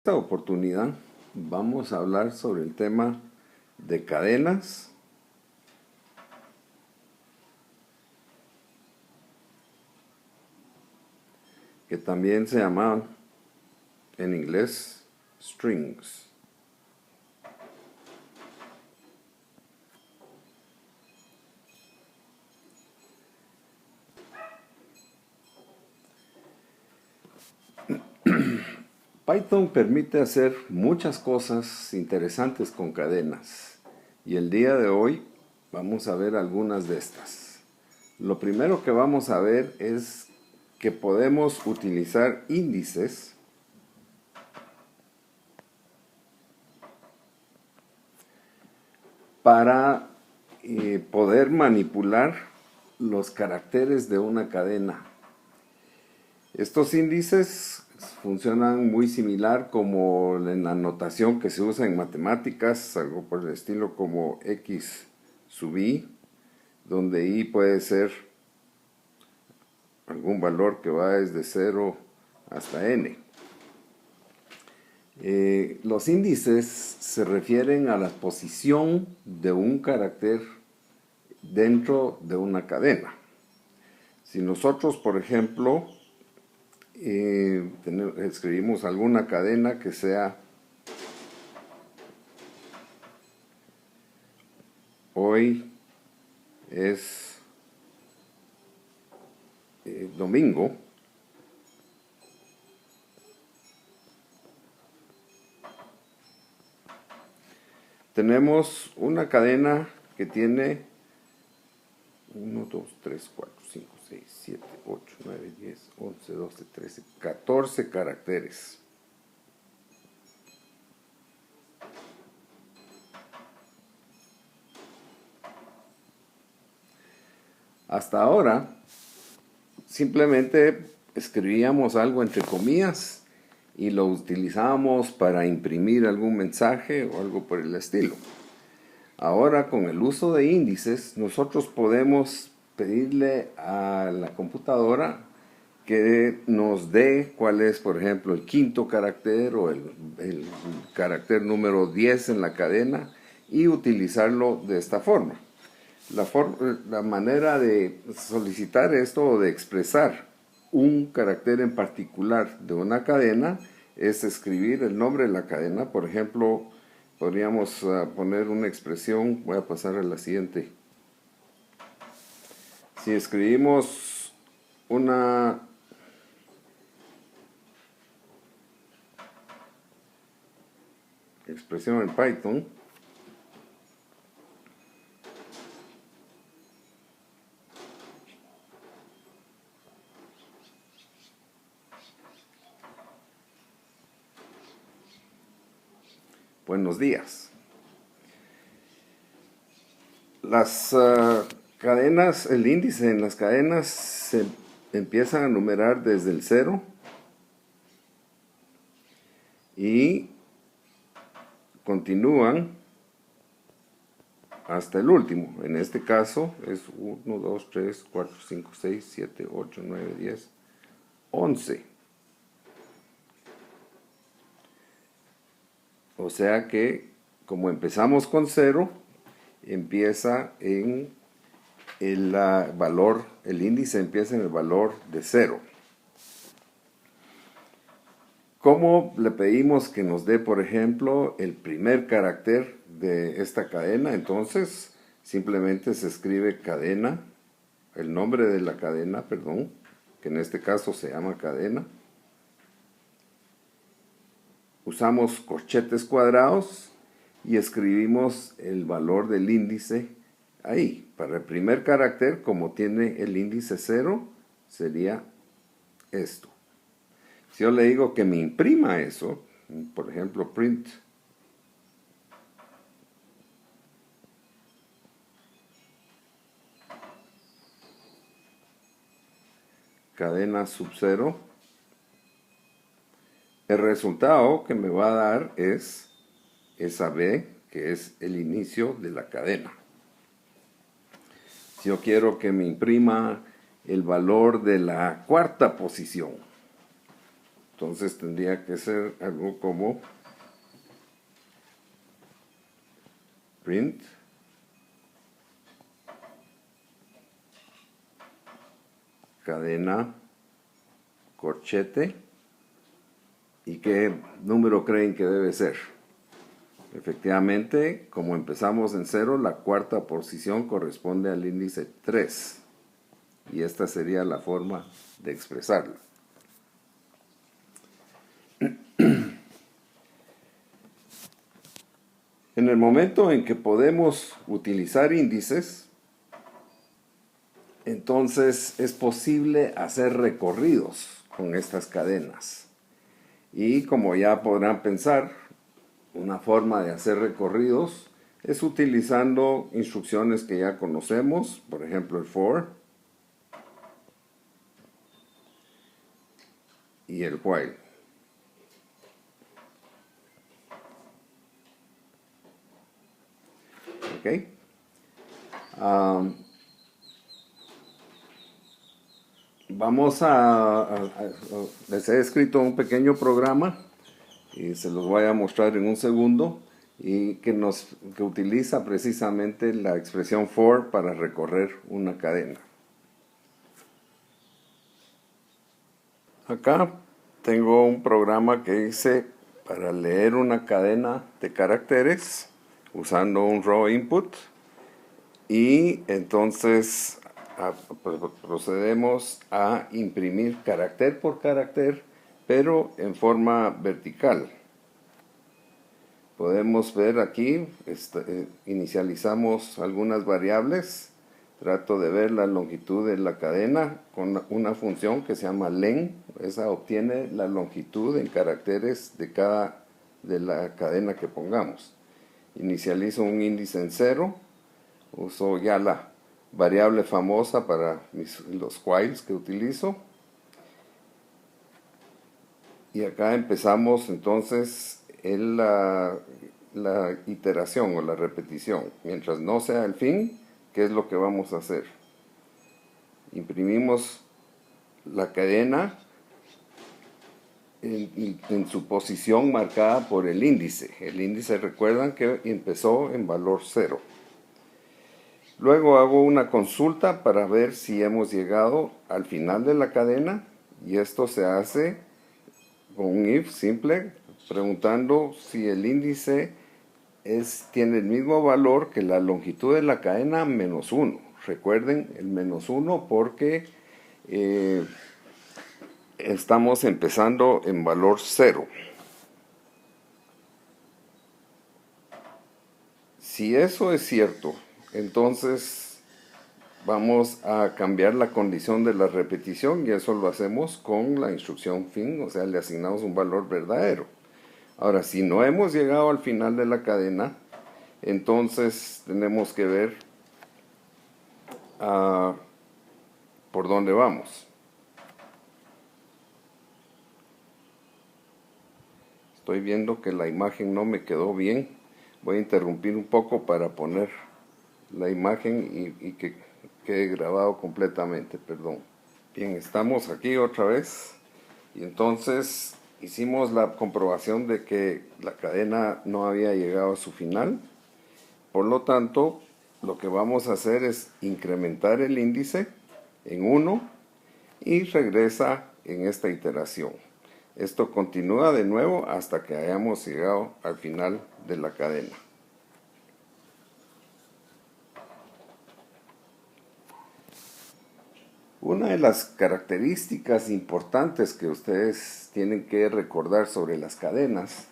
Esta oportunidad vamos a hablar sobre el tema de cadenas que también se llaman en inglés strings. Python permite hacer muchas cosas interesantes con cadenas y el día de hoy vamos a ver algunas de estas. Lo primero que vamos a ver es que podemos utilizar índices para poder manipular los caracteres de una cadena. Estos índices funcionan muy similar como en la notación que se usa en matemáticas, algo por el estilo como x sub i, donde i puede ser algún valor que va desde 0 hasta n. Los índices se refieren a la posición de un carácter dentro de una cadena. Si nosotros, por ejemplo, escribimos alguna cadena que sea hoy es domingo, tenemos una cadena que tiene 1, 2, 3, 4, 5, 6, 7, 8, 9, 10, 11, 12, 13, 14 caracteres. Hasta ahora, simplemente escribíamos algo entre comillas y lo utilizábamos para imprimir algún mensaje o algo por el estilo. Ahora, con el uso de índices, nosotros podemos pedirle a la computadora que nos dé cuál es, por ejemplo, el quinto carácter o el carácter número 10 en la cadena y utilizarlo de esta forma. La manera de solicitar esto o de expresar un carácter en particular de una cadena es escribir el nombre de la cadena. Por ejemplo, podríamos poner una expresión, voy a pasar a la siguiente. Si escribimos una expresión en Python, buenos días. Las cadenas, el índice en las cadenas se empiezan a numerar desde el 0 y continúan hasta el último. En este caso es 1, 2, 3, 4, 5, 6, 7, 8, 9, 10, 11. O sea que como empezamos con 0, empieza en el valor, el índice empieza en el valor de 0. ¿Cómo le pedimos que nos dé, por ejemplo, el primer carácter de esta cadena? Entonces, simplemente se escribe cadena, el nombre de la cadena, perdón, que en este caso se llama cadena. Usamos corchetes cuadrados y escribimos el valor del índice ahí. Para el primer carácter, como tiene el índice 0, sería esto. Si yo le digo que me imprima eso, por ejemplo, print cadena sub 0, el resultado que me va a dar es esa B, que es el inicio de la cadena. Si yo quiero que me imprima el valor de la cuarta posición, Entonces tendría que ser algo como print cadena corchete. ¿Y qué número creen que debe ser? Efectivamente, como empezamos en 0, la cuarta posición corresponde al índice 3. Y esta sería la forma de expresarlo. En el momento en que podemos utilizar índices, entonces es posible hacer recorridos con estas cadenas. Y como ya podrán pensar, una forma de hacer recorridos es utilizando instrucciones que ya conocemos, por ejemplo el for y el while. ¿Ok? Les he escrito un pequeño programa y se los voy a mostrar en un segundo y que utiliza precisamente la expresión for para recorrer una cadena. Acá tengo un programa que hice para leer una cadena de caracteres usando un raw input y entonces procedemos a imprimir carácter por carácter, pero en forma vertical. Podemos ver aquí, inicializamos algunas variables. Trato de ver la longitud de la cadena con una función que se llama len. Esa obtiene la longitud en caracteres de la cadena que pongamos. Inicializo un índice en 0. Uso ya la variable famosa para los whiles que utilizo. Y acá empezamos entonces la iteración o la repetición. Mientras no sea el fin, ¿qué es lo que vamos a hacer? Imprimimos la cadena en su posición marcada por el índice. El índice, recuerdan que empezó en valor 0. Luego hago una consulta para ver si hemos llegado al final de la cadena, y esto se hace con un if simple, preguntando si el índice tiene el mismo valor que la longitud de la cadena menos 1. Recuerden el menos 1 porque estamos empezando en valor 0. Si eso es cierto, entonces vamos a cambiar la condición de la repetición, y eso lo hacemos con la instrucción fin, o sea, le asignamos un valor verdadero. Ahora, si no hemos llegado al final de la cadena, entonces tenemos que ver por dónde vamos. Estoy viendo que la imagen no me quedó bien. Voy a interrumpir un poco para poner la imagen y que quede grabado completamente, perdón. Bien, estamos aquí otra vez y entonces hicimos la comprobación de que la cadena no había llegado a su final. Por lo tanto, lo que vamos a hacer es incrementar el índice en 1 y regresa en esta iteración. Esto continúa de nuevo hasta que hayamos llegado al final de la cadena. Una de las características importantes que ustedes tienen que recordar sobre las cadenas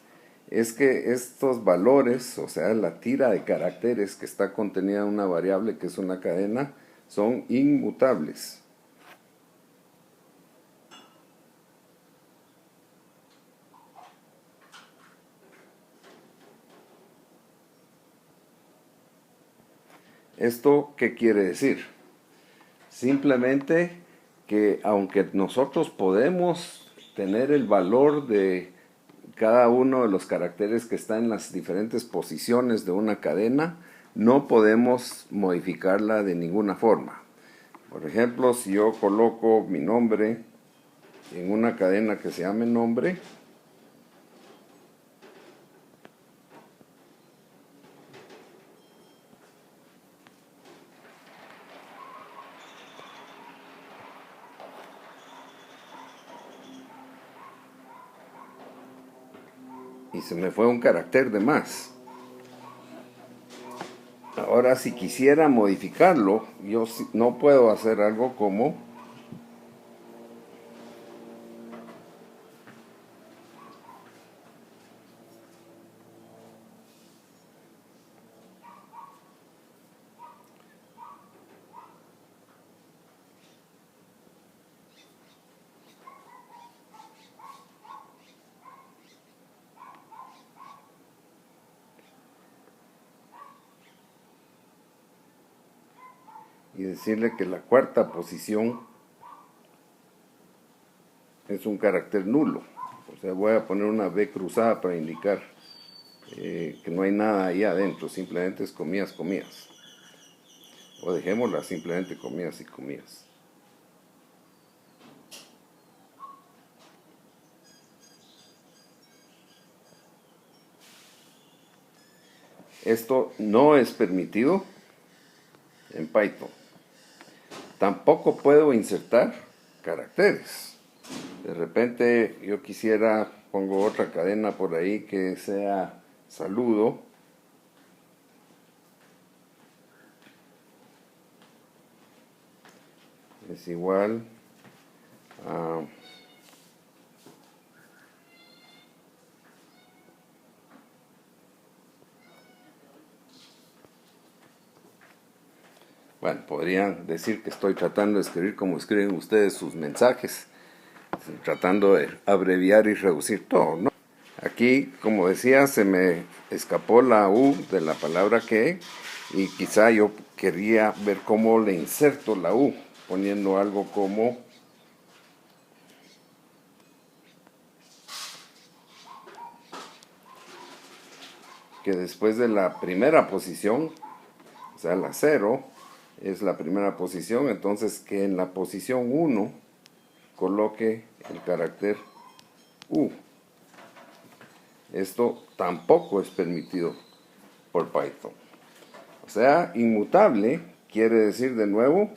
es que estos valores, o sea, la tira de caracteres que está contenida en una variable que es una cadena, son inmutables. ¿Esto qué quiere decir? Simplemente que aunque nosotros podemos tener el valor de cada uno de los caracteres que está en las diferentes posiciones de una cadena, no podemos modificarla de ninguna forma. Por ejemplo, si yo coloco mi nombre en una cadena que se llame nombre, y se me fue un carácter de más. Ahora, si quisiera modificarlo, yo no puedo hacer algo como y decirle que la cuarta posición es un carácter nulo. O sea, voy a poner una B cruzada para indicar que no hay nada ahí adentro, simplemente es comillas, comillas. O dejémosla simplemente comillas y comillas. Esto no es permitido en Python. Tampoco puedo insertar caracteres. De repente yo quisiera, pongo otra cadena por ahí que sea saludo. Es igual a bueno, podrían decir que estoy tratando de escribir como escriben ustedes sus mensajes, tratando de abreviar y reducir todo, ¿no? Aquí, como decía, se me escapó la U de la palabra que, y quizá yo quería ver cómo le inserto la U, poniendo algo como que después de la primera posición, o sea, la 0 es la primera posición, entonces que en la posición 1 coloque el carácter U. Esto tampoco es permitido por Python. O sea, inmutable quiere decir de nuevo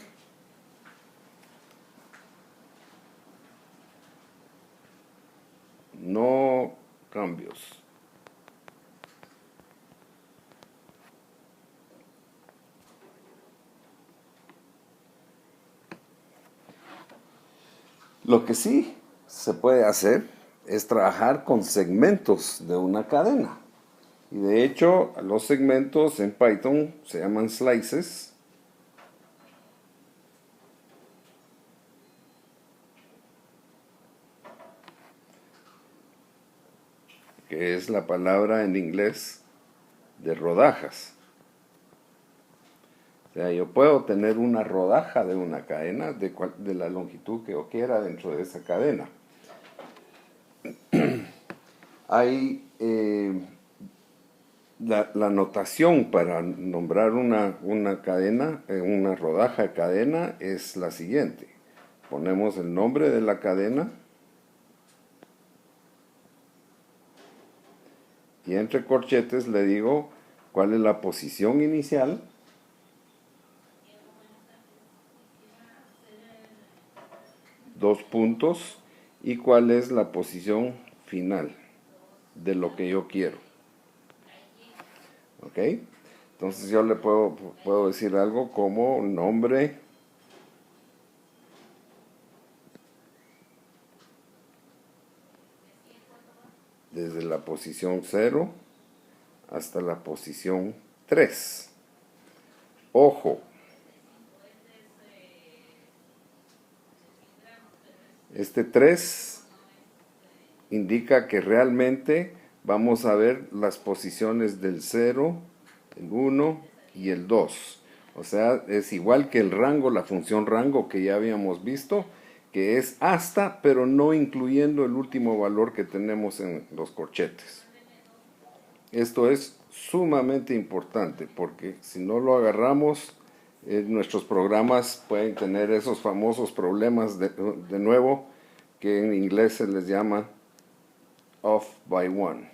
no cambios. Lo que sí se puede hacer es trabajar con segmentos de una cadena. Y de hecho, los segmentos en Python se llaman slices. Que es la palabra en inglés de rodajas. O sea, yo puedo tener una rodaja de una cadena de la longitud que yo quiera dentro de esa cadena. Hay la notación para nombrar una cadena, una rodaja de cadena es la siguiente. Ponemos el nombre de la cadena y entre corchetes le digo cuál es la posición inicial dos puntos y cuál es la posición final de lo que yo quiero. ¿Ok? Entonces yo le puedo decir algo como nombre desde la posición 0 hasta la posición 3. Ojo, este 3 indica que realmente vamos a ver las posiciones del 0, el 1 y el 2. O sea, es igual que el rango, la función rango que ya habíamos visto, que es hasta, pero no incluyendo el último valor que tenemos en los corchetes. Esto es sumamente importante porque si no lo agarramos, nuestros programas pueden tener esos famosos problemas de nuevo que en inglés se les llama off by one.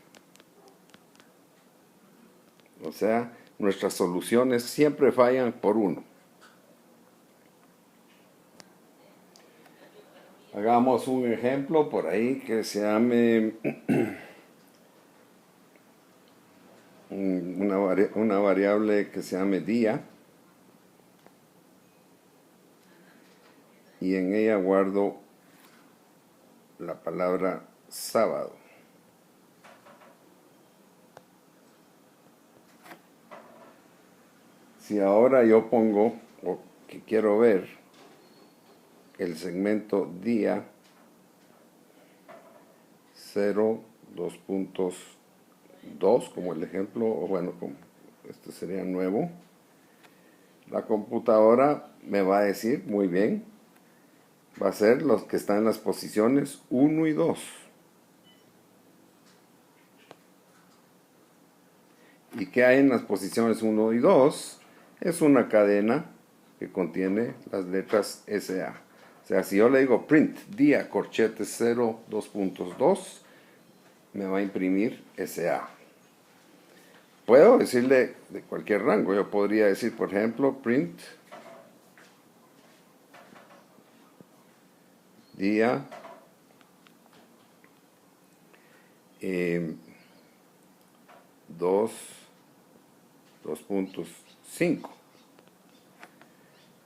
O sea, nuestras soluciones siempre fallan por uno. Hagamos un ejemplo por ahí que se llame una variable que se llame día, y en ella guardo la palabra sábado. Si ahora yo pongo, o que quiero ver, el segmento día 0, 2.2 como el ejemplo, o bueno, como este sería nuevo, la computadora me va a decir, muy bien, va a ser los que están en las posiciones 1 y 2. ¿Y qué hay en las posiciones 1 y 2? Es una cadena que contiene las letras SA. O sea, si yo le digo print día corchete 0, 2.2, me va a imprimir SA. Puedo decirle de cualquier rango. Yo podría decir, por ejemplo, print día 2.5.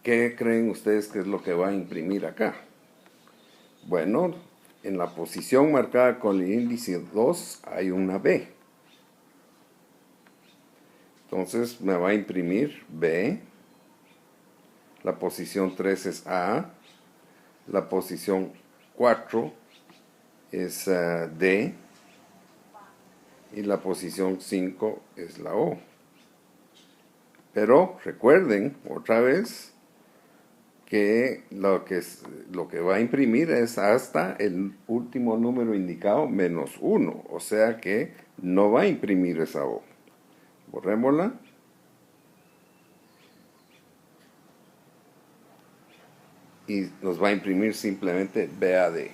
¿Qué creen ustedes que es lo que va a imprimir acá? Bueno, en la posición marcada con el índice 2 hay una B. Entonces me va a imprimir B. La posición 3 es A. La posición 4 es D. Y la posición 5 es la O. Pero recuerden, otra vez, que lo que va a imprimir es hasta el último número indicado menos 1. O sea que no va a imprimir esa O. Borrémosla. Y nos va a imprimir simplemente BAD.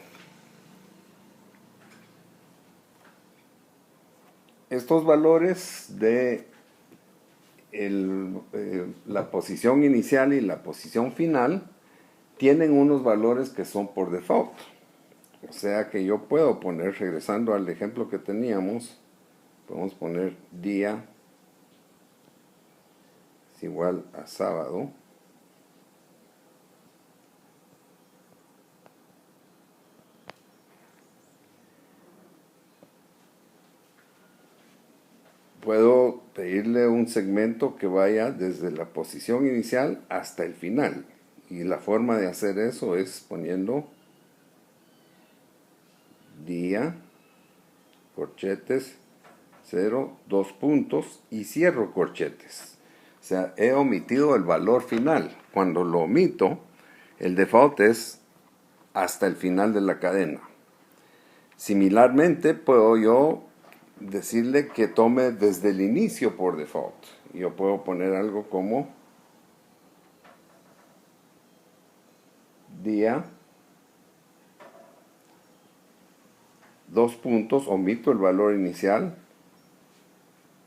Estos valores de la posición inicial y la posición final tienen unos valores que son por default. O sea que yo puedo poner, regresando al ejemplo que teníamos, podemos poner día es igual a sábado. Puedo pedirle un segmento que vaya desde la posición inicial hasta el final. Y la forma de hacer eso es poniendo día, corchetes, 0, 2 puntos y cierro corchetes. O sea, he omitido el valor final. Cuando lo omito, el default es hasta el final de la cadena. Similarmente, puedo yo decirle que tome desde el inicio por default. Yo puedo poner algo como día, 2 puntos, omito el valor inicial,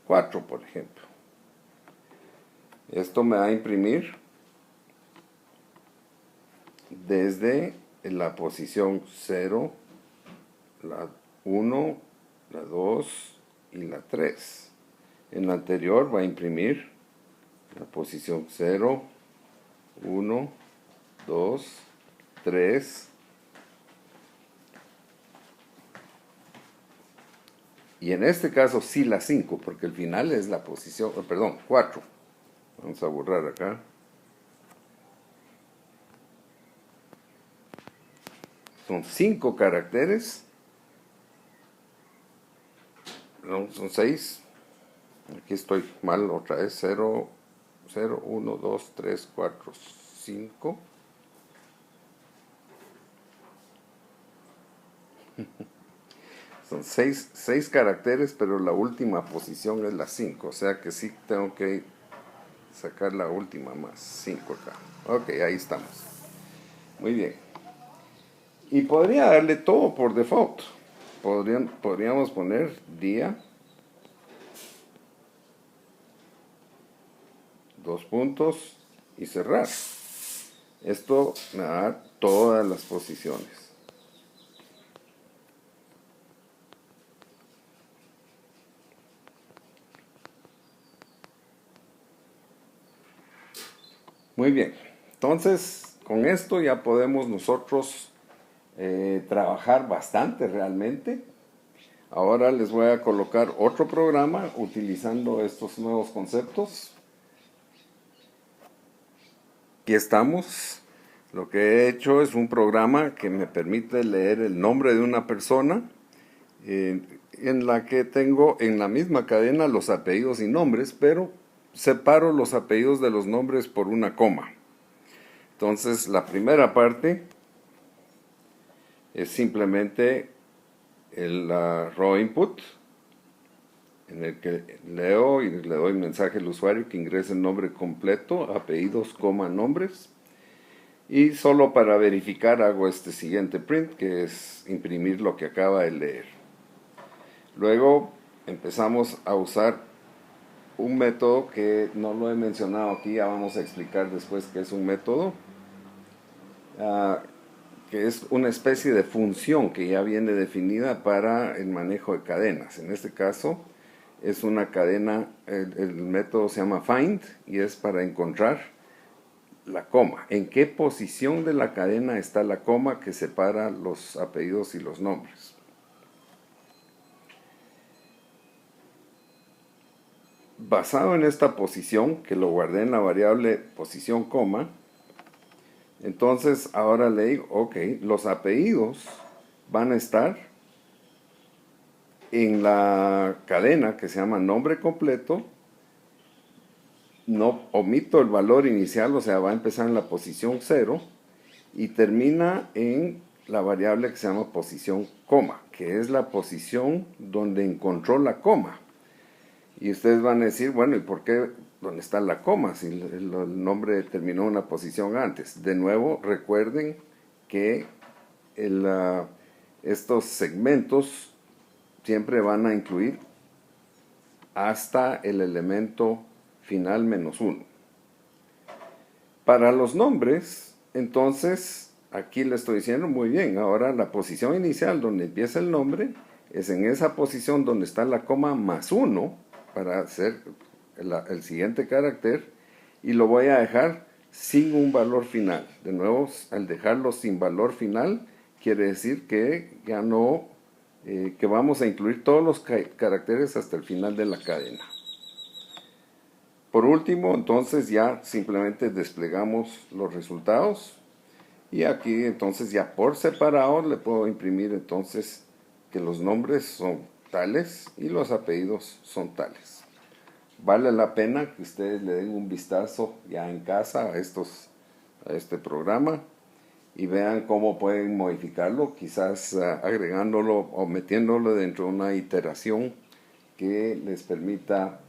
4 por ejemplo. Esto me va a imprimir desde la posición 0, la 1, la 2 y la 3. En la anterior va a imprimir la posición 0, 1, 2, 3. Y en este caso sí la 5, porque el final es la posición, perdón, 4. Vamos a borrar acá. Son 5 caracteres. No, son 6. Aquí estoy mal otra vez. 0, 0, 1, 2, 3, 4, 5. Son 6 caracteres, pero la última posición es la 5. O sea que sí tengo que sacar la última más 5 acá. Ok, ahí estamos. Muy bien. Y podría darle todo por default. Podríamos poner día, dos puntos y cerrar. Esto me da todas las posiciones. Muy bien, entonces con esto ya podemos nosotros trabajar bastante realmente. Ahora les voy a colocar otro programa utilizando estos nuevos conceptos. Aquí estamos. Lo que he hecho es un programa que me permite leer el nombre de una persona, en la que tengo en la misma cadena los apellidos y nombres, pero separo los apellidos de los nombres por una coma. Entonces, la primera parte es simplemente el raw input, en el que leo y le doy mensaje al usuario que ingrese el nombre completo, apellidos, coma, nombres. Y solo para verificar hago este siguiente print, que es imprimir lo que acaba de leer. Luego empezamos a usar un método que no lo he mencionado aquí, ya vamos a explicar después qué es un método, que es una especie de función que ya viene definida para el manejo de cadenas. En este caso es una cadena, el método se llama find y es para encontrar la coma. ¿En qué posición de la cadena está la coma que separa los apellidos y los nombres? Basado en esta posición, que lo guardé en la variable posición coma, entonces ahora le digo, ok, los apellidos van a estar en la cadena que se llama nombre completo. No omito el valor inicial, o sea, va a empezar en la posición 0 y termina en la variable que se llama posición coma, que es la posición donde encontró la coma. Y ustedes van a decir, bueno, ¿y por qué? ¿Dónde está la coma? Si el nombre terminó en una posición antes. De nuevo, recuerden que estos segmentos siempre van a incluir hasta el elemento final menos 1. Para los nombres, entonces, aquí le estoy diciendo muy bien, ahora la posición inicial donde empieza el nombre es en esa posición donde está la coma más 1 para hacer el siguiente carácter, y lo voy a dejar sin un valor final. De nuevo, al dejarlo sin valor final, quiere decir que ya no, que vamos a incluir todos los caracteres hasta el final de la cadena. Por último, entonces ya simplemente desplegamos los resultados, y aquí entonces ya por separado le puedo imprimir entonces que los nombres son tales y los apellidos son tales. Vale la pena que ustedes le den un vistazo ya en casa a este programa y vean cómo pueden modificarlo, quizás agregándolo o metiéndolo dentro de una iteración que les permita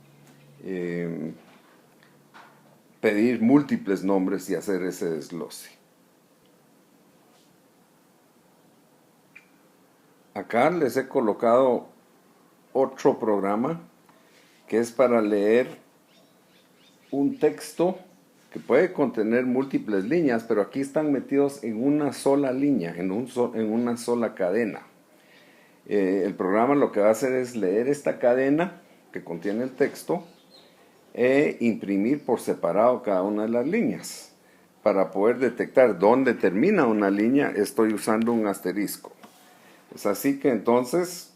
pedir múltiples nombres y hacer ese desglose. Acá les he colocado otro programa que es para leer un texto que puede contener múltiples líneas, pero aquí están metidos en una sola línea, en una sola cadena. El programa lo que va a hacer es leer esta cadena que contiene el texto e imprimir por separado cada una de las líneas. Para poder detectar dónde termina una línea, estoy usando un asterisco. Es así que entonces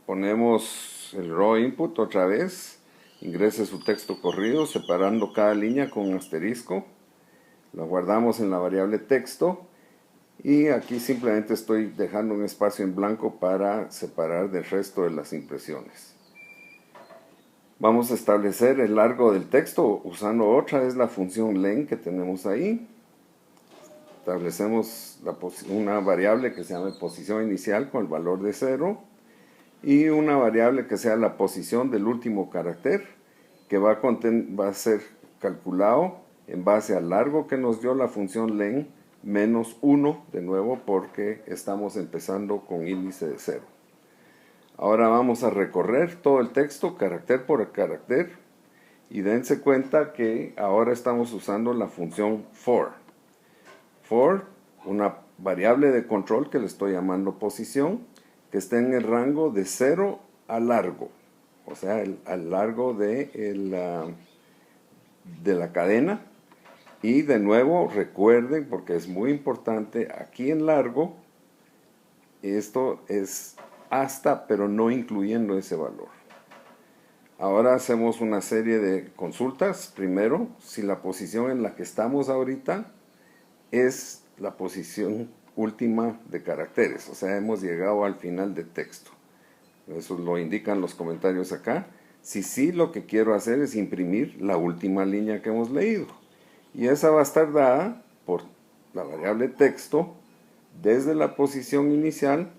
ponemos el raw input otra vez, ingrese su texto corrido separando cada línea con un asterisco, lo guardamos en la variable texto y aquí simplemente estoy dejando un espacio en blanco para separar del resto de las impresiones. Vamos a establecer el largo del texto usando otra vez la función len que tenemos ahí. Establecemos una variable que se llama posición inicial con el valor de 0 y una variable que sea la posición del último carácter que va a ser calculado en base al largo que nos dio la función len menos 1, de nuevo porque estamos empezando con índice de 0. Ahora vamos a recorrer todo el texto, carácter por carácter, y dense cuenta que ahora estamos usando la función for. For, una variable de control que le estoy llamando posición, que está en el rango de 0 a largo, o sea, al largo de la cadena. Y de nuevo recuerden, porque es muy importante, aquí en largo, esto es hasta, pero no incluyendo ese valor. Ahora hacemos una serie de consultas. Primero, si la posición en la que estamos ahorita es la posición última de caracteres, o sea, hemos llegado al final del texto. Eso lo indican los comentarios acá. Si sí, lo que quiero hacer es imprimir la última línea que hemos leído. Y esa va a estar dada por la variable texto desde la posición inicial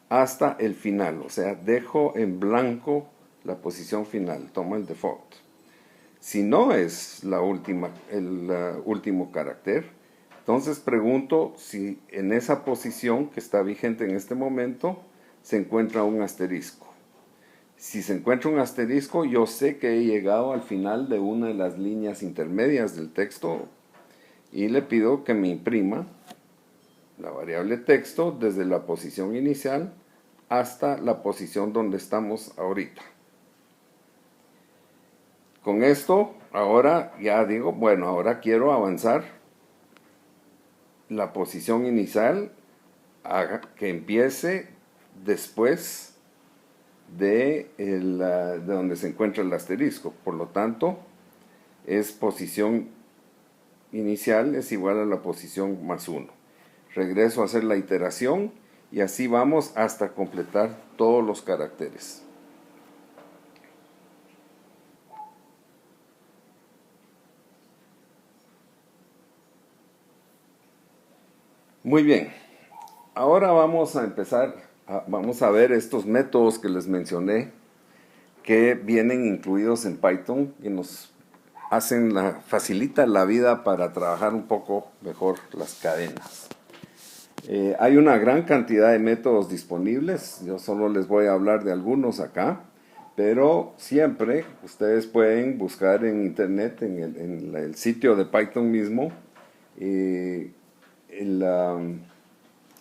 hasta el final. O sea, dejo en blanco la posición final, toma el default. Si no es el último carácter, entonces pregunto si en esa posición que está vigente en este momento se encuentra un asterisco. Si se encuentra un asterisco, yo sé que he llegado al final de una de las líneas intermedias del texto y le pido que me imprima la variable texto desde la posición inicial hasta la posición donde estamos ahorita. Con esto, ahora ya digo, bueno, ahora quiero avanzar la posición inicial a que empiece después de donde se encuentra el asterisco. Por lo tanto, es posición inicial es igual a la posición más 1. Regreso a hacer la iteración y así vamos hasta completar todos los caracteres. Muy bien, ahora vamos a empezar, vamos a ver estos métodos que les mencioné que vienen incluidos en Python y nos facilita la vida para trabajar un poco mejor las cadenas. Hay una gran cantidad de métodos disponibles, yo solo les voy a hablar de algunos acá, pero siempre ustedes pueden buscar en internet, en el sitio de Python mismo,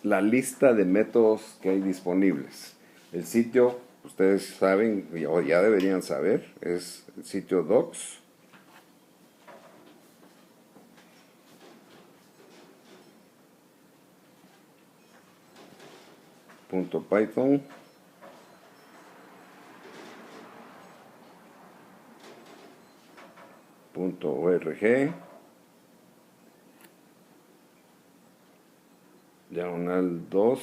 la lista de métodos que hay disponibles. El sitio, ustedes saben, o ya deberían saber, es el sitio docs.python.org /2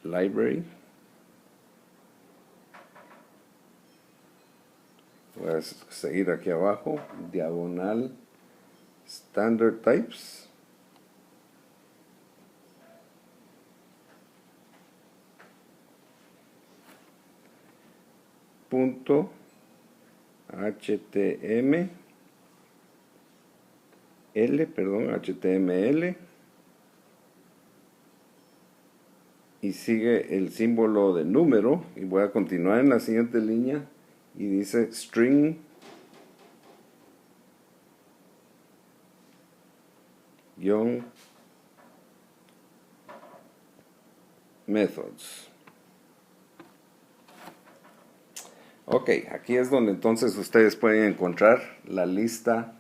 /library. Voy a seguir aquí abajo, /standard types. HTML, y sigue el símbolo de número, y voy a continuar en la siguiente línea y dice string methods. Ok, aquí es donde entonces ustedes pueden encontrar la lista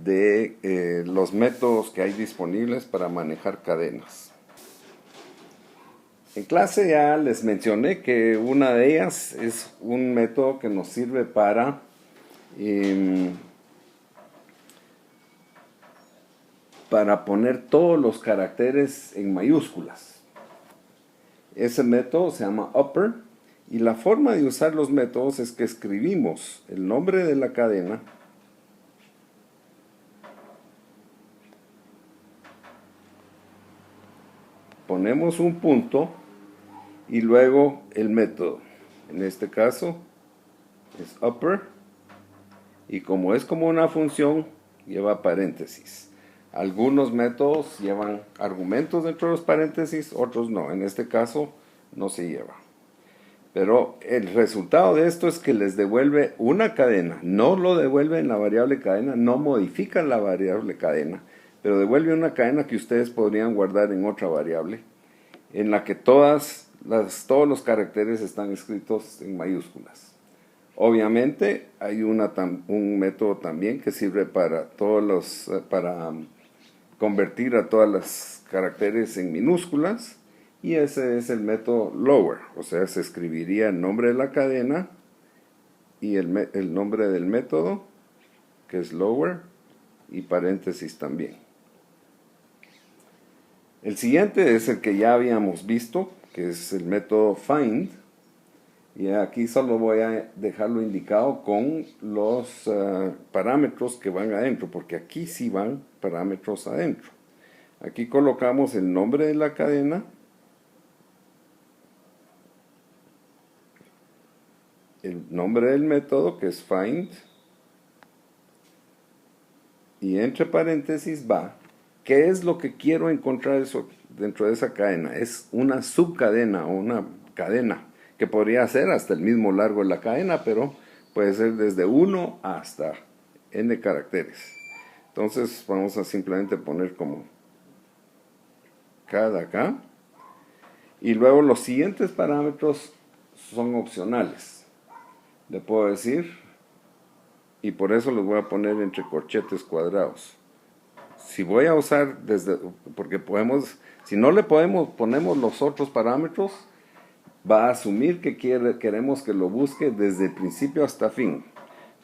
de los métodos que hay disponibles para manejar cadenas. En clase ya les mencioné que una de ellas es un método que nos sirve para poner todos los caracteres en mayúsculas. Ese método se llama upper, y la forma de usar los métodos es que escribimos el nombre de la cadena, ponemos un punto y luego el método. En este caso es upper y como es como una función, lleva paréntesis. Algunos métodos llevan argumentos dentro de los paréntesis, otros no. En este caso no se lleva. Pero el resultado de esto es que les devuelve una cadena. No lo devuelve en la variable cadena, no modifican la variable cadena, pero devuelve una cadena que ustedes podrían guardar en otra variable, en la que todos los caracteres están escritos en mayúsculas. Obviamente hay un método también que sirve para convertir a todos los caracteres en minúsculas, y ese es el método lower, o sea, se escribiría el nombre de la cadena y el nombre del método, que es lower, y paréntesis también. El siguiente es el que ya habíamos visto, que es el método find, y aquí solo voy a dejarlo indicado con los parámetros que van adentro, porque aquí sí van parámetros adentro. Aquí colocamos el nombre de la cadena, el nombre del método, que es find, y entre paréntesis va qué es lo que quiero encontrar dentro de esa cadena. Es una subcadena o una cadena, que podría ser hasta el mismo largo de la cadena, pero puede ser desde 1 hasta n caracteres. Entonces vamos a simplemente poner como cada acá, y luego los siguientes parámetros son opcionales. Le puedo decir, y por eso los voy a poner entre corchetes cuadrados. Si voy a usar porque si no le ponemos los otros parámetros, va a asumir que queremos que lo busque desde el principio hasta fin.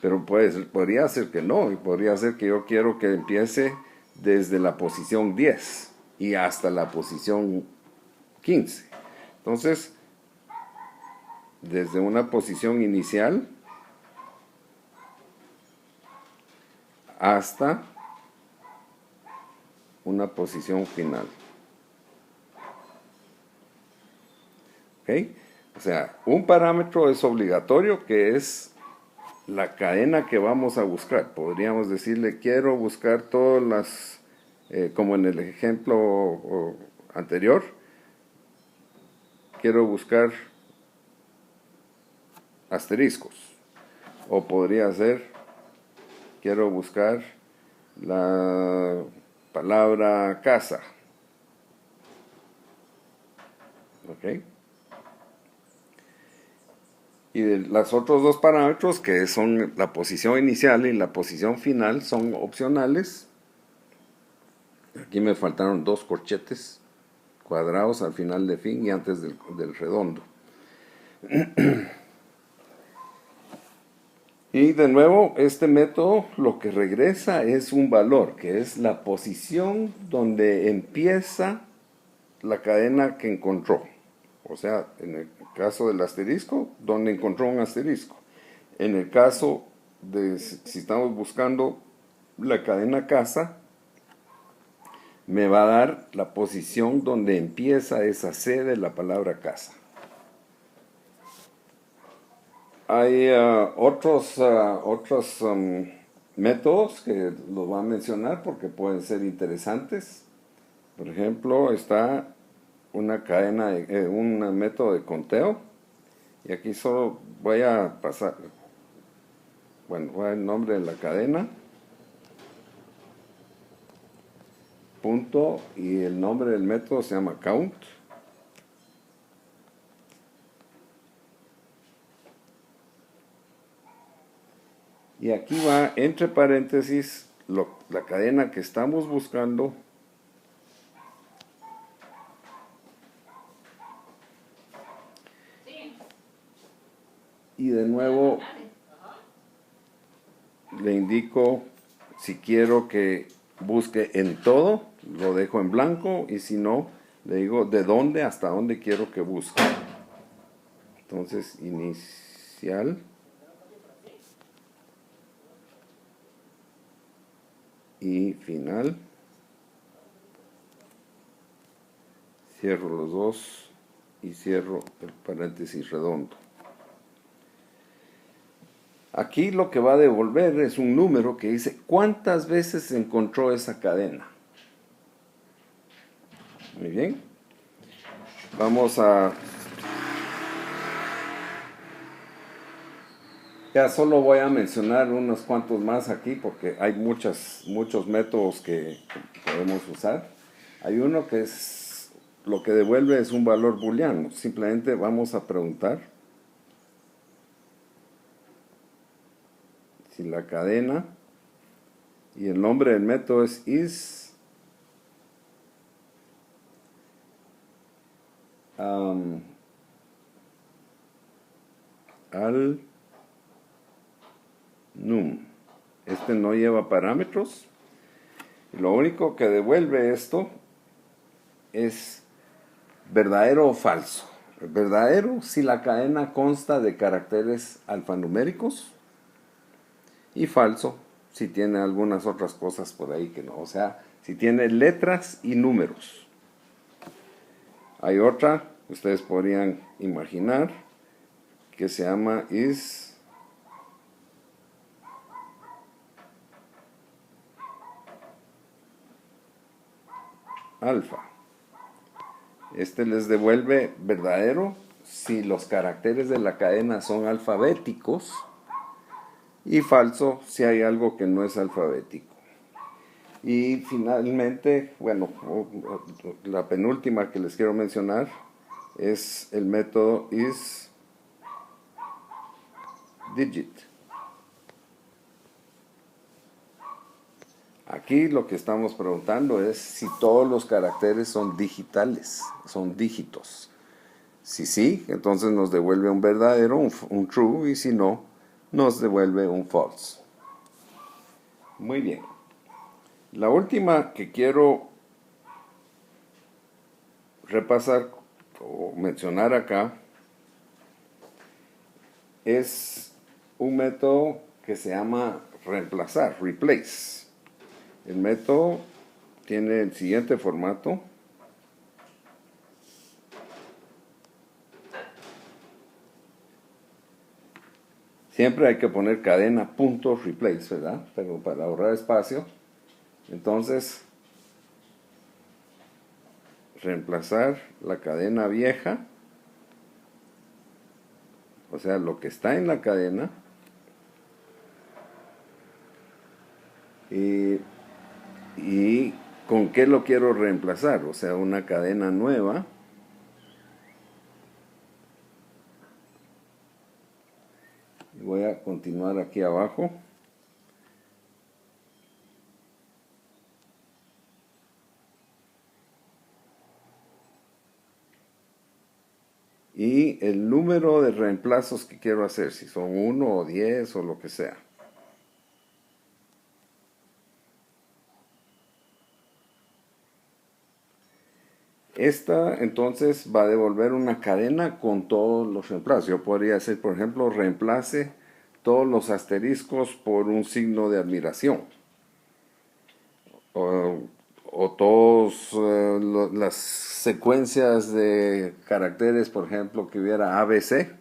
Pero podría ser que no, y podría ser que yo quiero que empiece desde la posición 10 y hasta la posición 15. Entonces, desde una posición inicial hasta una posición final. ¿Ok? O sea, un parámetro es obligatorio, que es la cadena que vamos a buscar. Podríamos decirle, quiero buscar todas las, como en el ejemplo anterior, quiero buscar asteriscos. O podría ser, quiero buscar la palabra casa. ¿Ok? Y los otros dos parámetros, que son la posición inicial y la posición final, son opcionales. Aquí me faltaron dos corchetes cuadrados al final de fin y antes del redondo. Y de nuevo, este método lo que regresa es un valor, que es la posición donde empieza la cadena que encontró. O sea, en el caso del asterisco, donde encontró un asterisco. En el caso de si estamos buscando la cadena casa, me va a dar la posición donde empieza esa C de la palabra casa. Hay otros métodos que los voy a mencionar porque pueden ser interesantes. Por ejemplo, está una cadena, un método de conteo. Y aquí solo voy a pasar, bueno, voy a el nombre de la cadena, punto, y el nombre del método se llama count. Y aquí va entre paréntesis la cadena que estamos buscando. Y de nuevo le indico si quiero que busque en todo, lo dejo en blanco, y si no, le digo de dónde hasta dónde quiero que busque. Entonces, inicial y final. Cierro los dos y cierro el paréntesis redondo. Aquí lo que va a devolver es un número que dice cuántas veces se encontró esa cadena. Muy bien. Vamos a... Ya solo voy a mencionar unos cuantos más aquí porque hay muchos métodos que podemos usar. Hay uno que es, lo que devuelve es un valor booleano. Simplemente vamos a preguntar si la cadena y el nombre del método es is al num. Este no lleva parámetros. Lo único que devuelve esto es verdadero o falso. Verdadero si la cadena consta de caracteres alfanuméricos y falso si tiene algunas otras cosas por ahí que no. O sea, si tiene letras y números. Hay otra, ustedes podrían imaginar, que se llama is alfa. Este les devuelve verdadero si los caracteres de la cadena son alfabéticos y falso si hay algo que no es alfabético. Y finalmente, bueno, la penúltima que les quiero mencionar es el método isDigit. Aquí lo que estamos preguntando es si todos los caracteres son digitales, son dígitos. Si sí, entonces nos devuelve un verdadero, un true, y si no, nos devuelve un false. Muy bien. La última que quiero repasar o mencionar acá es un método que se llama reemplazar, replace. El método tiene el siguiente formato. Siempre hay que poner cadena punto replace, ¿verdad? Pero para ahorrar espacio. Entonces, reemplazar la cadena vieja, o sea, lo que está en la cadena, y con qué lo quiero reemplazar, o sea, una cadena nueva. Voy a continuar aquí abajo. Y el número de reemplazos que quiero hacer, si son 1 o 10 o lo que sea. Esta entonces va a devolver una cadena con todos los reemplazos. Yo podría decir, por ejemplo, reemplace todos los asteriscos por un signo de admiración. O todas las secuencias de caracteres, por ejemplo, que hubiera ABC,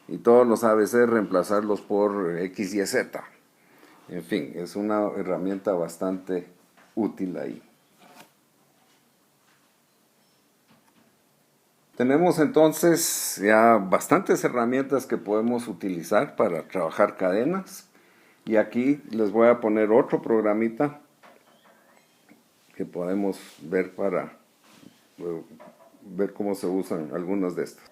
y todos los ABC reemplazarlos por X, Y, Z. En fin, es una herramienta bastante útil ahí. Tenemos entonces ya bastantes herramientas que podemos utilizar para trabajar cadenas. Y aquí les voy a poner otro programita que podemos ver para ver cómo se usan algunas de estas.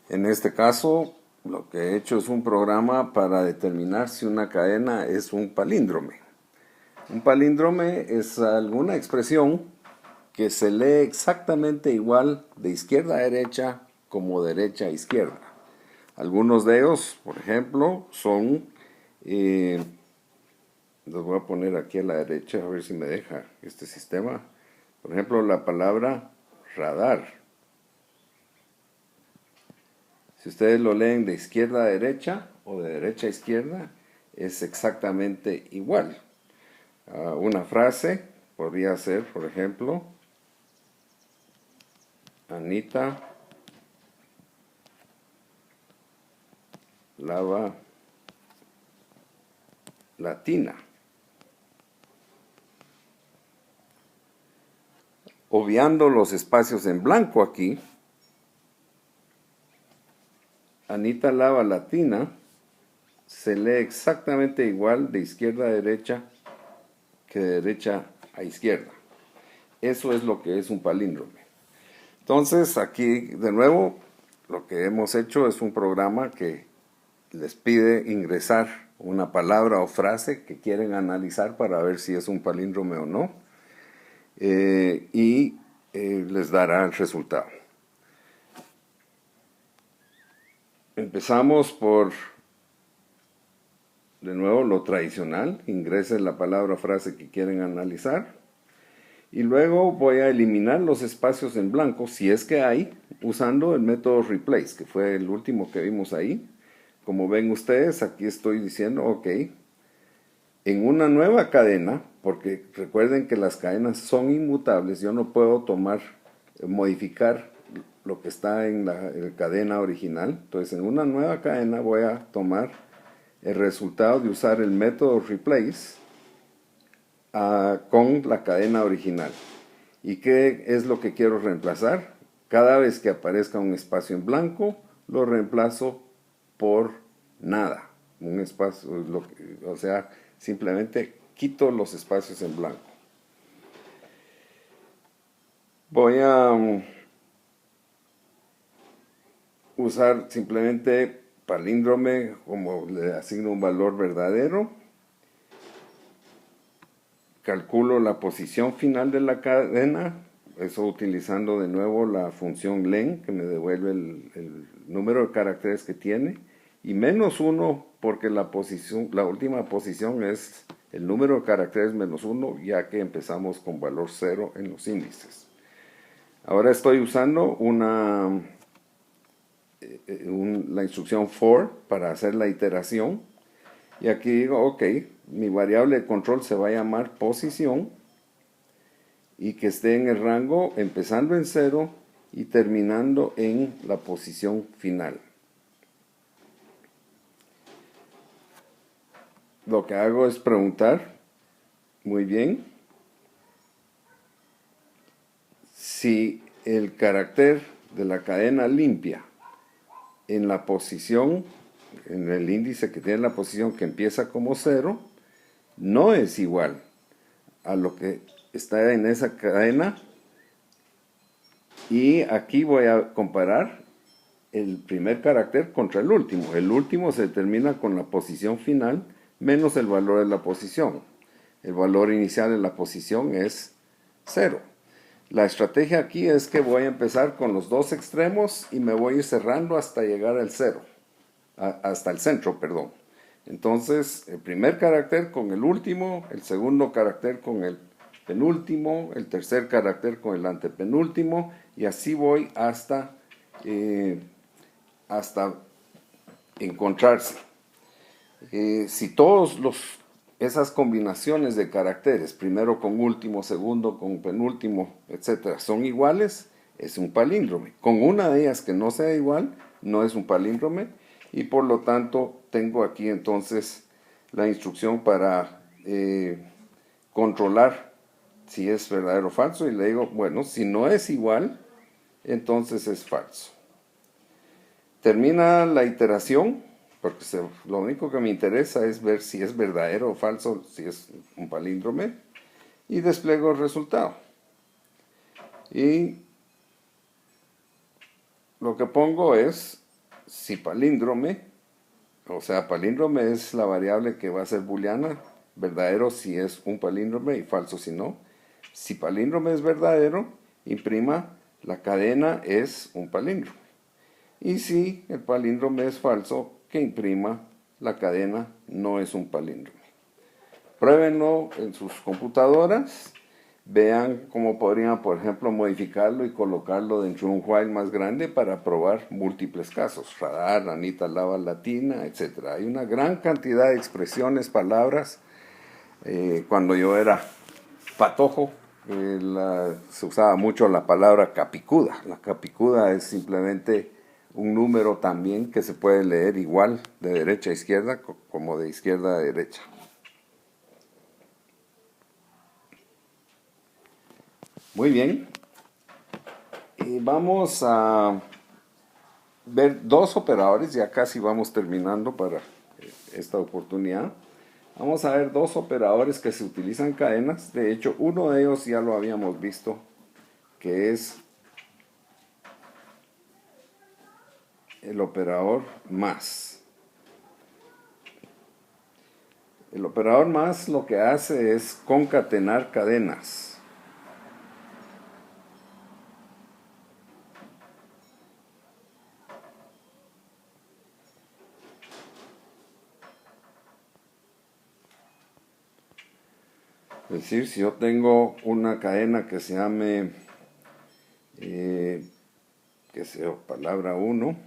En este caso, lo que he hecho es un programa para determinar si una cadena es un palíndrome. Un palíndrome es alguna expresión que se lee exactamente igual de izquierda a derecha como derecha a izquierda. Algunos de ellos, por ejemplo, son, los voy a poner aquí a la derecha a ver si me deja este sistema. Por ejemplo, la palabra radar. Si ustedes lo leen de izquierda a derecha o de derecha a izquierda, es exactamente igual. Una frase podría ser, por ejemplo, Anita lava latina. Obviando los espacios en blanco aquí, Anita Lava Latina se lee exactamente igual de izquierda a derecha que de derecha a izquierda. Eso es lo que es un palíndrome. Entonces, aquí de nuevo, lo que hemos hecho es un programa que les pide ingresar una palabra o frase que quieren analizar para ver si es un palíndrome o no, y les dará el resultado. Empezamos por, de nuevo, lo tradicional. Ingresen la palabra o frase que quieren analizar. Y luego voy a eliminar los espacios en blanco, si es que hay, usando el método replace, que fue el último que vimos ahí. Como ven ustedes, aquí estoy diciendo, ok, en una nueva cadena, porque recuerden que las cadenas son inmutables, yo no puedo modificar lo que está en la cadena original. Entonces, en una nueva cadena voy a tomar el resultado de usar el método replace con la cadena original. ¿Y qué es lo que quiero reemplazar? Cada vez que aparezca un espacio en blanco, lo reemplazo por nada. Un espacio, o sea, simplemente quito los espacios en blanco. Voy a usar simplemente palíndrome como le asigno un valor verdadero. Calculo la posición final de la cadena, eso utilizando de nuevo la función len, que me devuelve el número de caracteres que tiene, y menos 1 porque la última posición es el número de caracteres menos 1, ya que empezamos con valor 0 en los índices. Ahora estoy usando la instrucción for para hacer la iteración, y aquí digo, ok, mi variable de control se va a llamar posición y que esté en el rango empezando en 0 y terminando en la posición final. Lo que hago es preguntar, muy bien, si el carácter de la cadena limpia en la posición, en el índice que tiene la posición que empieza como 0, no es igual a lo que está en esa cadena, y aquí voy a comparar el primer carácter contra el último. El último se determina con la posición final menos el valor de la posición. El valor inicial de la posición es 0. La estrategia aquí es que voy a empezar con los dos extremos y me voy a ir cerrando hasta llegar al 0, hasta el centro, perdón. Entonces, el primer carácter con el último, el segundo carácter con el penúltimo, el tercer carácter con el antepenúltimo, y así voy hasta encontrarse. Si esas combinaciones de caracteres, primero con último, segundo con penúltimo, etcétera, son iguales, es un palíndrome. Con una de ellas que no sea igual, no es un palíndrome, y por lo tanto tengo aquí entonces la instrucción para controlar si es verdadero o falso, y le digo, bueno, si no es igual, entonces es falso. Termina la iteración, porque lo único que me interesa es ver si es verdadero o falso, si es un palíndrome, y despliego el resultado. Y lo que pongo es si palíndrome, o sea, palíndrome es la variable que va a ser booleana, verdadero si es un palíndrome y falso si no. Si palíndrome es verdadero, imprima la cadena es un palíndrome. Y si el palíndrome es falso, que imprima la cadena no es un palíndrome. Pruébenlo en sus computadoras, vean cómo podrían, por ejemplo, modificarlo y colocarlo dentro de un while más grande para probar múltiples casos. Radar, Anita Lava Latina, etc. Hay una gran cantidad de expresiones, palabras. Cuando yo era patojo, se usaba mucho la palabra capicuda. La capicuda es simplemente un número también que se puede leer igual de derecha a izquierda como de izquierda a derecha. Muy bien. Y vamos a ver dos operadores, ya casi vamos terminando para esta oportunidad. Vamos a ver dos operadores que se utilizan en cadenas. De hecho, uno de ellos ya lo habíamos visto, que es el operador más. El operador más lo que hace es concatenar cadenas. Es decir, si yo tengo una cadena que se llame, que sea palabra 1,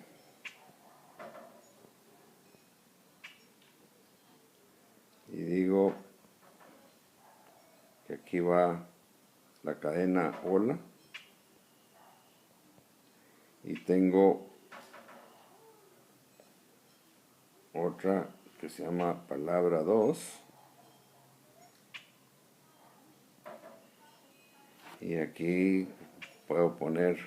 y digo que aquí va la cadena hola, y tengo otra que se llama palabra 2, y aquí puedo poner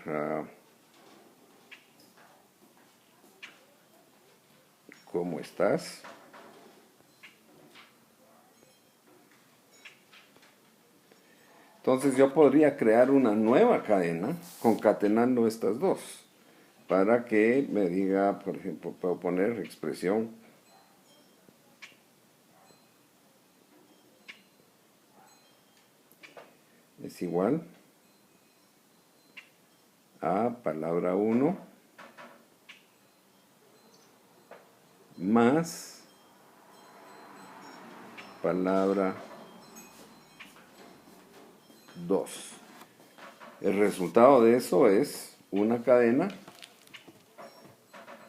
¿cómo estás? Entonces yo podría crear una nueva cadena concatenando estas dos para que me diga, por ejemplo, puedo poner expresión es igual a palabra 1 más palabra 2. El resultado de eso es una cadena,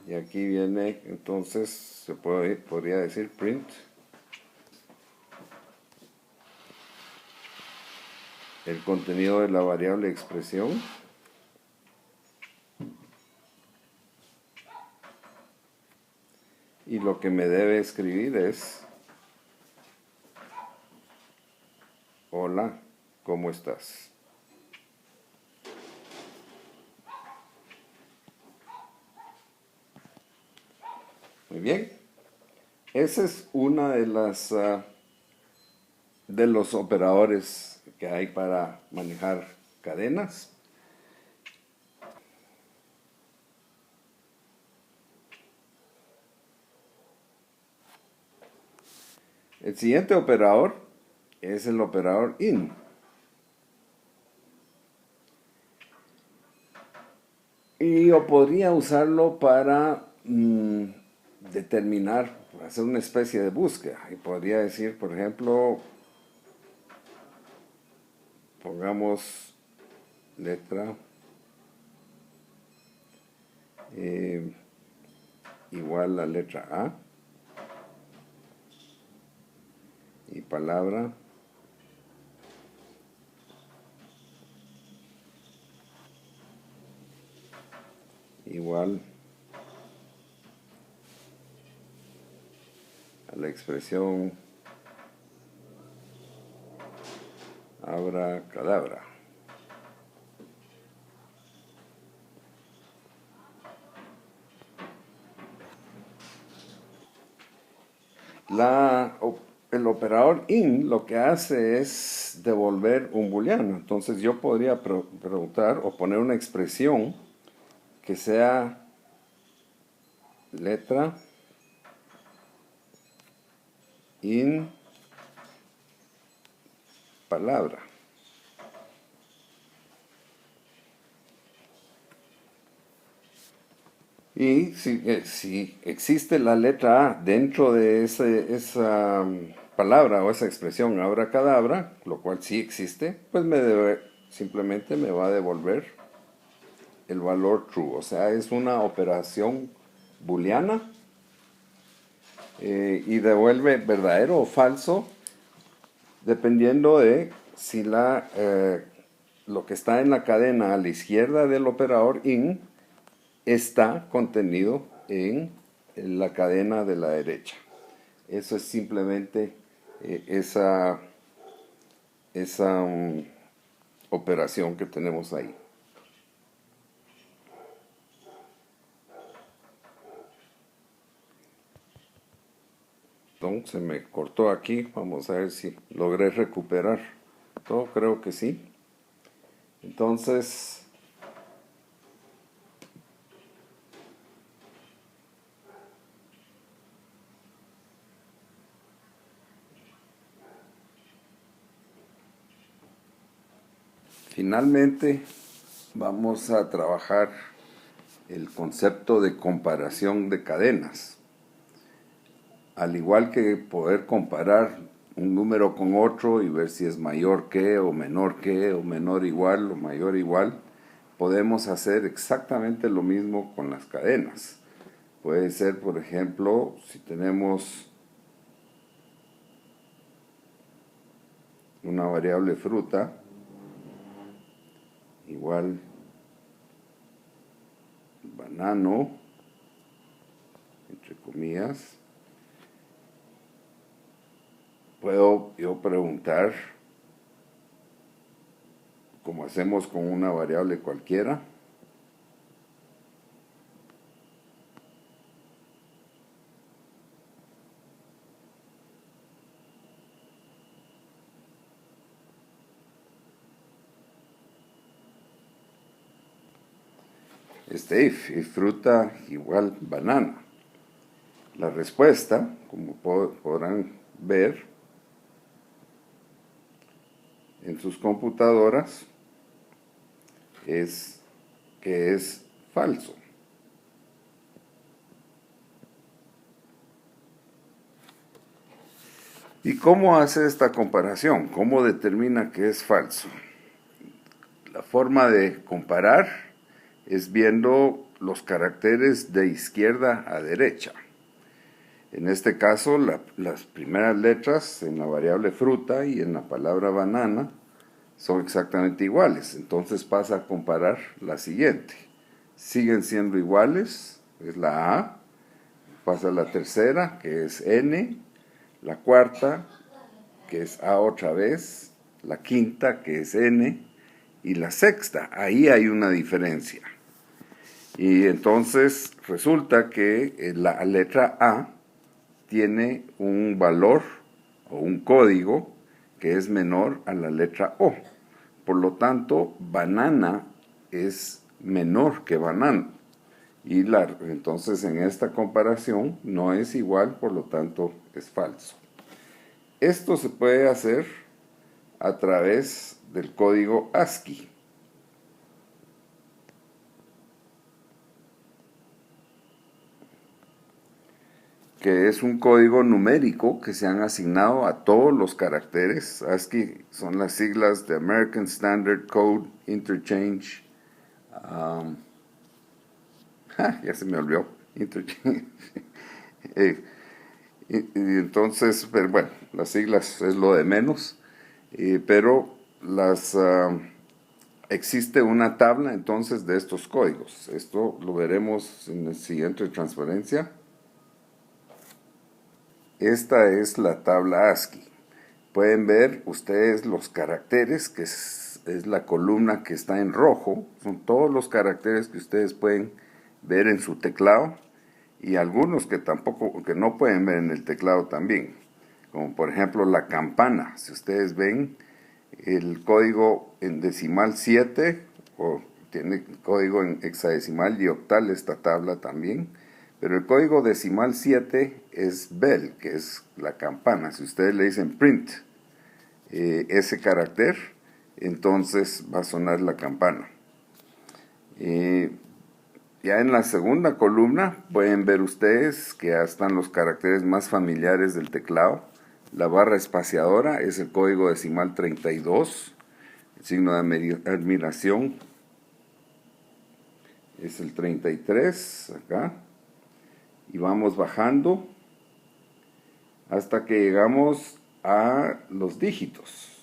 y aquí viene, entonces podría decir print el contenido de la variable expresión y lo que me debe escribir es hola, ¿cómo estás? Muy bien, esa es una de las de los operadores que hay para manejar cadenas. El siguiente operador es el operador in. Y yo podría usarlo para determinar, hacer una especie de búsqueda. Y podría decir, por ejemplo, pongamos letra igual a letra A y palabra igual a la expresión abracadabra. El operador in lo que hace es devolver un booleano. Entonces yo podría preguntar o poner una expresión que sea letra in palabra. Y si existe la letra A dentro de esa palabra o esa expresión abracadabra, lo cual sí existe, pues simplemente me va a devolver el valor true. O sea, es una operación booleana y devuelve verdadero o falso dependiendo de si lo que está en la cadena a la izquierda del operador in está contenido en la cadena de la derecha. Eso es simplemente esa operación que tenemos ahí. Entonces se me cortó aquí, vamos a ver si logré recuperar todo, creo que sí. Entonces, finalmente vamos a trabajar el concepto de comparación de cadenas. Al igual que poder comparar un número con otro y ver si es mayor que o menor igual o mayor igual, podemos hacer exactamente lo mismo con las cadenas. Puede ser, por ejemplo, si tenemos una variable fruta igual banano, entre comillas, puedo yo preguntar, como hacemos con una variable cualquiera, if fruta igual banana. La respuesta, como podrán ver en sus computadoras, es que es falso. ¿Y cómo hace esta comparación? ¿Cómo determina que es falso? La forma de comparar es viendo los caracteres de izquierda a derecha. En este caso, las primeras letras en la variable fruta y en la palabra banana son exactamente iguales. Entonces pasa a comparar la siguiente. Siguen siendo iguales, es la A. Pasa a la tercera, que es N. La cuarta, que es A otra vez. La quinta, que es N. Y la sexta, ahí hay una diferencia. Y entonces resulta que la letra A tiene un valor o un código que es menor a la letra O. Por lo tanto, banana es menor que banano. Y entonces en esta comparación no es igual, por lo tanto es falso. Esto se puede hacer a través del código ASCII. Que es un código numérico que se han asignado a todos los caracteres. ASCII son las siglas de American Standard Code Interchange. Ya se me olvidó. Interchange. Y entonces, pero bueno, las siglas es lo de menos, pero existe una tabla entonces de estos códigos. Esto lo veremos en la siguiente transparencia. Esta es la tabla ASCII. Pueden ver ustedes los caracteres, que es la columna que está en rojo. Son todos los caracteres que ustedes pueden ver en su teclado y algunos que no pueden ver en el teclado también. Como por ejemplo la campana. Si ustedes ven el código en decimal 7 o tiene código en hexadecimal y octal esta tabla también. Pero el código decimal 7 es bell, que es la campana. Si ustedes le dicen print ese carácter, entonces va a sonar la campana. Ya en la segunda columna pueden ver ustedes que ya están los caracteres más familiares del teclado. La barra espaciadora es el código decimal 32, el signo de admiración es el 33, acá. Y vamos bajando hasta que llegamos a los dígitos.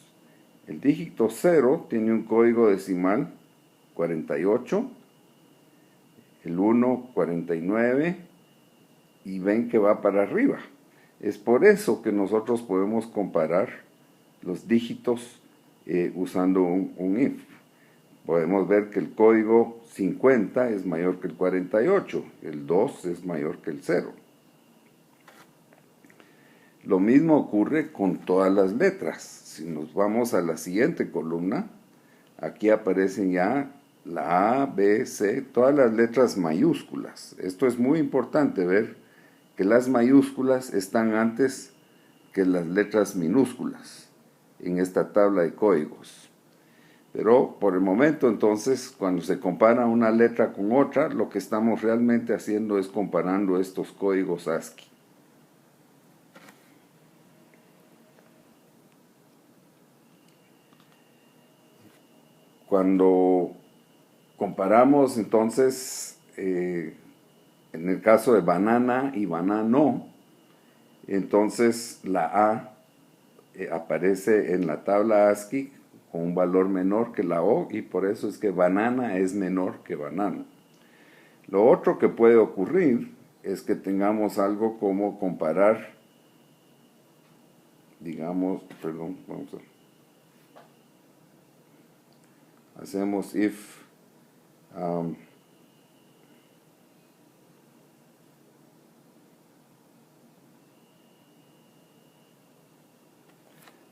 El dígito 0 tiene un código decimal 48, el 1 49 y ven que va para arriba. Es por eso que nosotros podemos comparar los dígitos usando un if. Podemos ver que el código 50 es mayor que el 48, el 2 es mayor que el 0. Lo mismo ocurre con todas las letras. Si nos vamos a la siguiente columna, aquí aparecen ya la A, B, C, todas las letras mayúsculas. Esto es muy importante ver que las mayúsculas están antes que las letras minúsculas en esta tabla de códigos. Pero por el momento, entonces, cuando se compara una letra con otra, lo que estamos realmente haciendo es comparando estos códigos ASCII. Cuando comparamos, entonces, en el caso de banana y banano, entonces la A aparece en la tabla ASCII con un valor menor que la O, y por eso es que banana es menor que banano. Lo otro que puede ocurrir es que tengamos algo como comparar, digamos, perdón, vamos a... Hacemos if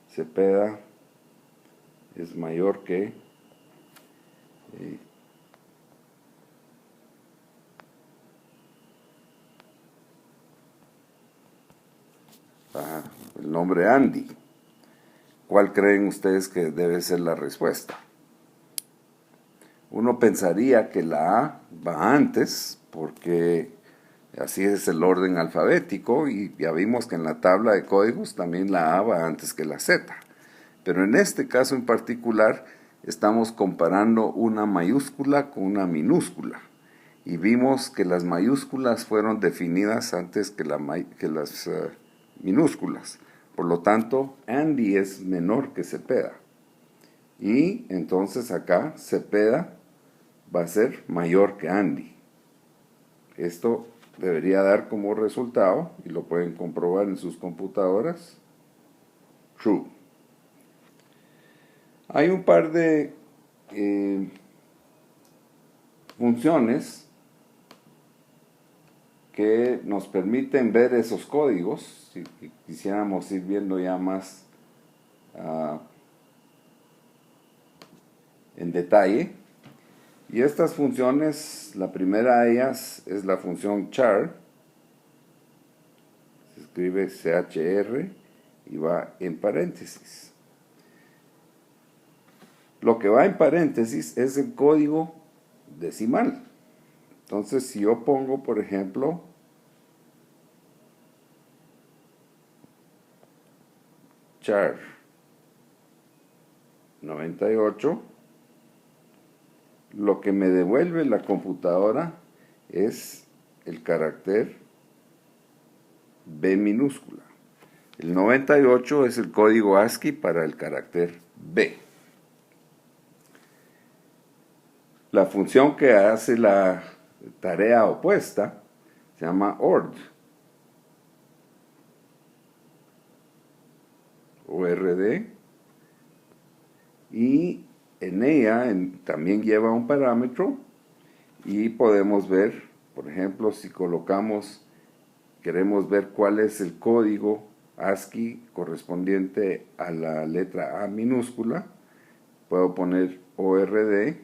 Cepeda es mayor que el nombre Andy. ¿Cuál creen ustedes que debe ser la respuesta? Uno pensaría que la A va antes, porque así es el orden alfabético, y ya vimos que en la tabla de códigos también la A va antes que la Z. Pero en este caso en particular estamos comparando una mayúscula con una minúscula, y vimos que las mayúsculas fueron definidas antes que las minúsculas. Por lo tanto, Andy es menor que Cepeda. Y entonces acá Cepeda va a ser mayor que Andy. Esto debería dar como resultado, y lo pueden comprobar en sus computadoras, true. Hay un par de funciones que nos permiten ver esos códigos, si quisiéramos ir viendo ya más en detalle. Y estas funciones, la primera de ellas es la función char, se escribe CHR y va en paréntesis. Lo que va en paréntesis es el código decimal. Entonces, si yo pongo, por ejemplo, char 98, lo que me devuelve la computadora es el carácter B minúscula. El 98 es el código ASCII para el carácter B. La función que hace la tarea opuesta se llama ORD, ORD, y en ella también lleva un parámetro, y podemos ver, por ejemplo, si queremos ver cuál es el código ASCII correspondiente a la letra A minúscula, puedo poner ORD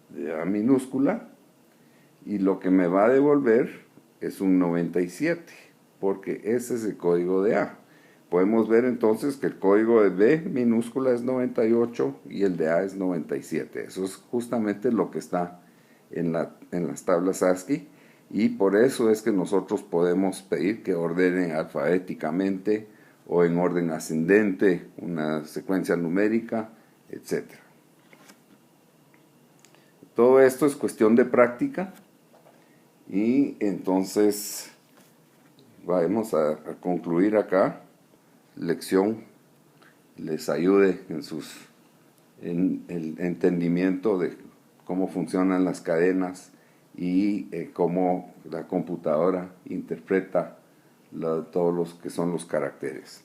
de A minúscula, y lo que me va a devolver es un 97, porque ese es el código de A. Podemos ver entonces que el código de B minúscula es 98 y el de A es 97. Eso es justamente lo que está en las tablas ASCII, y por eso es que nosotros podemos pedir que ordenen alfabéticamente o en orden ascendente una secuencia numérica, etc. Todo esto es cuestión de práctica, y entonces vamos a concluir acá. Lección les ayude en el entendimiento de cómo funcionan las cadenas y cómo la computadora interpreta todos los que son los caracteres.